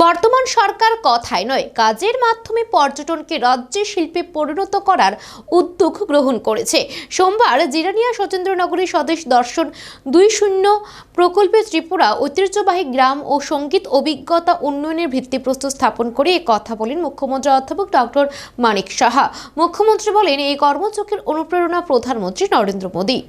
বর্তমান সরকার কথায় নয় কাজের মাধ্যমে পর্যটনকে রাজ্যের শিল্পে পরিণত করার উদ্যোগ গ্রহণ করেছে। সোমবার জিরানিয়া সচেন্দ্রনগরী স্বদেশ দর্শন 2.0 প্রকল্পে ত্রিপুরা ঐতিহ্যবাহী গ্রাম ও সঙ্গীত অভিজ্ঞতা উন্নয়নের ভিত্তিপ্রস্তর স্থাপন করে এই কথা বলেন মুখ্যমন্ত্রী অধ্যাপক ডক্টর মানিক সাহা। মুখ্যমন্ত্রী বলেন, এই কর্মযজ্ঞের অনুপ্রেরণা প্রধানমন্ত্রী নরেন্দ্র মোদী।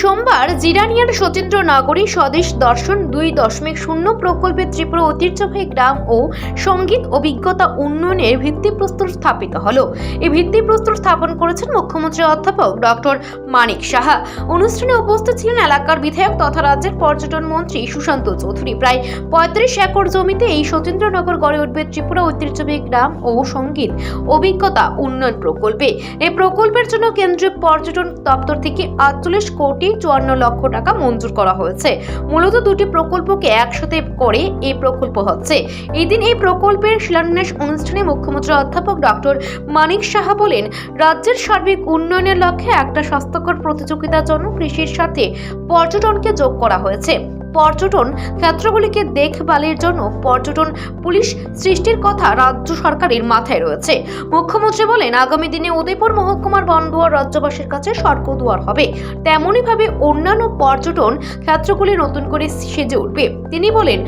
সোমবার জিরানিয়ার সচেন্দ্রনগরী স্বদেশ দর্শন 2.0 প্রকল্পে ত্রিপুরা ঐতিহ্যবাহী গ্রাম ও সঙ্গীত অভিজ্ঞতা উন্নয়নের ভিত্তিপ্রস্তর স্থাপিত হলো। এই ভিত্তিপ্রস্তর স্থাপন করেছেন মুখ্যমন্ত্রী অধ্যাপক ডক্টর মানিক সাহা। অনুষ্ঠানে উপস্থিত ছিলেন এলাকার বিধায়ক তথা রাজ্যের পর্যটন মন্ত্রী সুশান্ত চৌধুরী। প্রায় 35 একর জমিতে এই সচেন্দ্রনগর গড়ে উঠবে ত্রিপুরা ঐতিহ্যবাহী গ্রাম ও সঙ্গীত অভিজ্ঞতা উন্নয়ন প্রকল্পে। এই প্রকল্পের জন্য কেন্দ্রীয় পর্যটন দপ্তর থেকে 48 কোটি 54 লক্ষ টাকা মঞ্জুর করা হয়েছে। মূলত দুটি প্রকল্পকে একসাথে করে এই প্রকল্প হচ্ছে। এই দিন এই প্রকল্পের শিলান্যাস অনুষ্ঠানে মুখ্যমন্ত্রী অধ্যাপক ডক্টর মানিক সাহা বলেন, রাজ্যের সার্বিক উন্নয়নের লক্ষ্যে একটা স্বাস্থ্যকর প্রতিযোগিতার জন্য কৃষির সাথে পর্যটনকে যোগ করা হয়েছে। পর্যটন ক্ষেত্রগুলিকে দেখভালের জন্য পর্যটন পুলিশ সৃষ্টির কথা রাজ্য সরকারের মাথায় রয়েছে। মুখ্যমন্ত্রী বলেন, আগামী দিনে উদয়পুর মহকুমার বনদুয়ার রাজ্যবাসীর কাছে স্বর্গদুয়ার হবে। তেমনই ভাবে অন্যান্য পর্যটন ক্ষেত্রগুলি নতুন করে সেজে উঠবে। তিনি বলেন,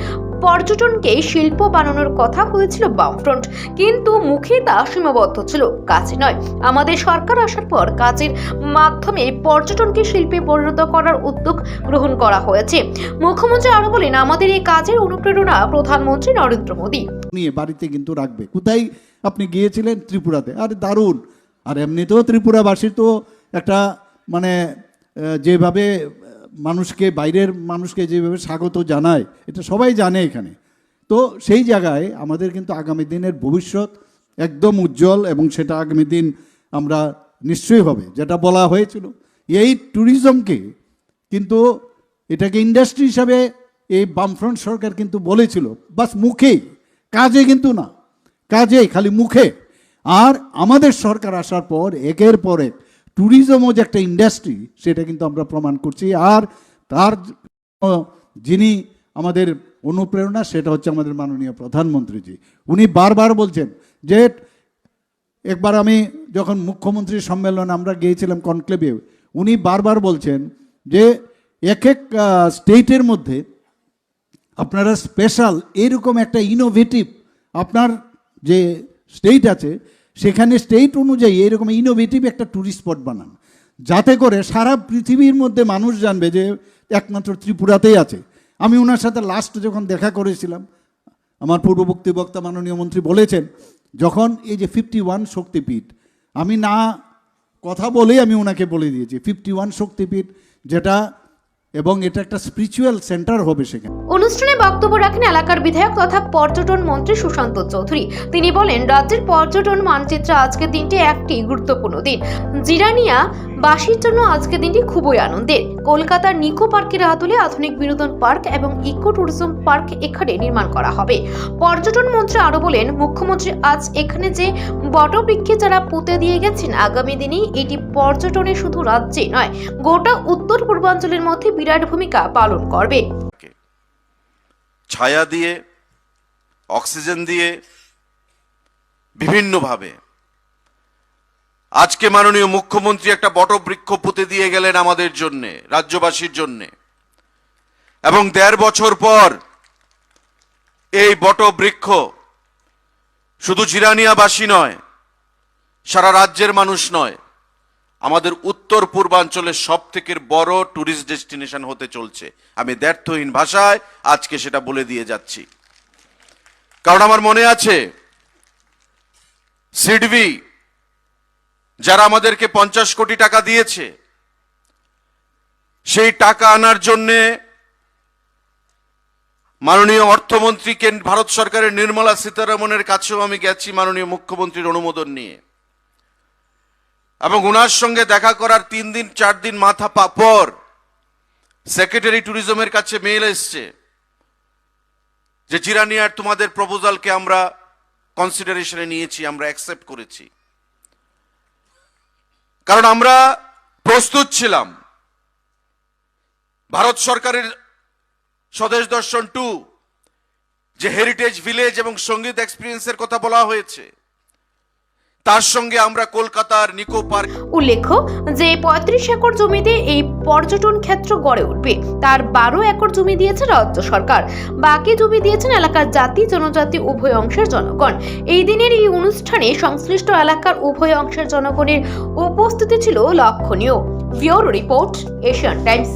পর্যটনকে শিল্প বানানোর কথা হয়েছিল বামফ্রন্ট, কিন্তু মুখে তা সীমাবদ্ধ ছিল, কাজে নয়। আমাদের সরকার আসার পর কাজের মাধ্যমে পর্যটনকে শিল্পে পরিণত করার উদ্যোগ গ্রহণ করা হয়েছে। মুখ্যমন্ত্রী আরো বলেন, আমাদের এই কাজের অনুপ্রেরণা প্রধানমন্ত্রী নরেন্দ্র মোদী। নিয়ে বাড়িতে কিন্তু রাখবে। কোথায় আপনি গিয়েছিলেন? ত্রিপুরাতে। আর দারুণ। আর এমনিতেও ত্রিপুরাবাসী তো একটা মানে যেভাবে মানুষকে, বাইরের মানুষকে যেভাবে স্বাগত জানায়, এটা সবাই জানে এখানে। তো সেই জায়গায় আমাদের কিন্তু আগামী দিনের ভবিষ্যৎ একদম উজ্জ্বল, এবং সেটা আগামী দিন আমরা নিশ্চয়ই হবে, যেটা বলা হয়েছিল। এই ট্যুরিজমকে কিন্তু এটাকে ইন্ডাস্ট্রি হিসাবে এই বামফ্রন্ট সরকার কিন্তু বলেছিল, বাস মুখেই, কাজে কিন্তু না, কাজে খালি মুখে। আর আমাদের সরকার আসার পর একের পর এক ট্যুরিজমও যে একটা ইন্ডাস্ট্রি, সেটা কিন্তু আমরা প্রমাণ করছি। আর তার যিনি আমাদের অনুপ্রেরণা, সেটা হচ্ছে আমাদের মাননীয় প্রধানমন্ত্রীজি। উনি বারবার বলছেন যে, একবার আমি যখন মুখ্যমন্ত্রী সম্মেলনে আমরা গিয়েছিলাম কনক্লেভে, উনি বারবার বলছেন যে এক এক স্টেটের মধ্যে আপনারা স্পেশাল এরকম একটা ইনোভেটিভ, আপনার যে স্টেট আছে সেখানে স্টেট অনুযায়ী এরকম ইনোভেটিভ একটা ট্যুরিস্ট স্পট বানান, যাতে করে সারা পৃথিবীর মধ্যে মানুষ জানবে যে একমাত্র ত্রিপুরাতেই আছে। আমি ওনার সাথে লাস্ট যখন দেখা করেছিলাম, আমার পূর্ববর্তী বক্তা মাননীয় মন্ত্রী বলেছেন, যখন এই যে 51 শক্তিপীঠ, আমি না কথা বলেই আমি ওনাকে বলে দিয়েছি 51 শক্তিপীঠ যেটা, এবং এটা একটা স্পিরিচুয়াল সেন্টার হবে সেখানে। অনুষ্ঠানে বক্তব্য রাখেন এলাকার বিধায়ক তথা পর্যটন মন্ত্রী সুশান্ত চৌধুরী। তিনি বলেন, রাজ্যের পর্যটন মানচিত্রে আজকের দিনটি একটি গুরুত্বপূর্ণ দিন। জিরানিয়া বাসীর জন্য আজকের দিনটি খুবই আনন্দের। কলকাতার নিকো পার্কের আদলে আধুনিক বিনোদন পার্ক এবং ইকো ট্যুরিজম পার্ক এখানে নির্মাণ করা হবে। পর্যটন মন্ত্রী আরো বলেন, মুখ্যমন্ত্রী আজ এখানে যে বটবৃক্ষে যারা পুঁতে দিয়ে গেছেন, আগামী দিনে এটি পর্যটনে শুধু রাজ্যে নয়, গোটা উত্তর পূর্বাঞ্চলের মধ্যে বিরাট ভূমিকা পালন করবে। ছায়া দিয়ে, অক্সিজেন দিয়ে, বিভিন্নভাবে আজকে মাননীয় মুখ্যমন্ত্রী একটা বটবৃক্ষ পুঁতে দিয়ে গেলেন আমাদের জন্যে, রাজ্যবাসীর জন্যে। এবং 1.5 বছর পর এই বটবৃক্ষ শুধু জিরানিয়াবাসী নয়, সারা রাজ্যের মানুষ নয়, আমাদের উত্তর পূর্বাঞ্চলের সব থেকে বড় ট্যুরিস্ট ডেস্টিনেশন হতে চলছে। আমি দ্ব্যর্থহীন ভাষায় আজকে সেটা বলে দিয়ে যাচ্ছি। কারণ আমার মনে আছে সিডবি যারা আমাদেরকে 50 কোটি টাকা দিয়েছে, সেই টাকা আনার জন্যে মাননীয় অর্থমন্ত্রীকে, ভারত সরকারের নির্মলা সীতারামনের কাছেও আমি গেছি মাননীয় মুখ্যমন্ত্রীর অনুমোদন নিয়ে, এবং ওনার সঙ্গে দেখা করার 3 দিন 4 দিন মাথা পর সেক্রেটারি ট্যুরিজমের কাছে মেইল এসছে যে জিরানিয়ার তোমাদের প্রপোজালকে আমরা কনসিডারেশনে নিয়েছি, আমরা অ্যাকসেপ্ট করেছি। কারণ আমরা প্রস্তুত ছিলাম ভারত সরকারের স্বদেশ দর্শন 2, যে হেরিটেজ ভিলেজ এবং সঙ্গীত এক্সপিরিয়েন্সের কথা বলা হয়েছে, তার সঙ্গে আমরা কলকাতার নিকো পার্ক। উল্লেখ্য যে 35 একর জমিতে এই পর্যটন ক্ষেত্র গড়ে উঠবে। তার 12 একর জমি দিয়েছে রাজ্য সরকার, বাকি জমি দিয়েছেন এলাকার জাতি জনজাতি উভয় অংশের জনগণ। এই দিনের এই অনুষ্ঠানে সংশ্লিষ্ট এলাকার উভয় অংশের জনগণের উপস্থিতি ছিল লক্ষণীয়। Bureau report, Asian Times.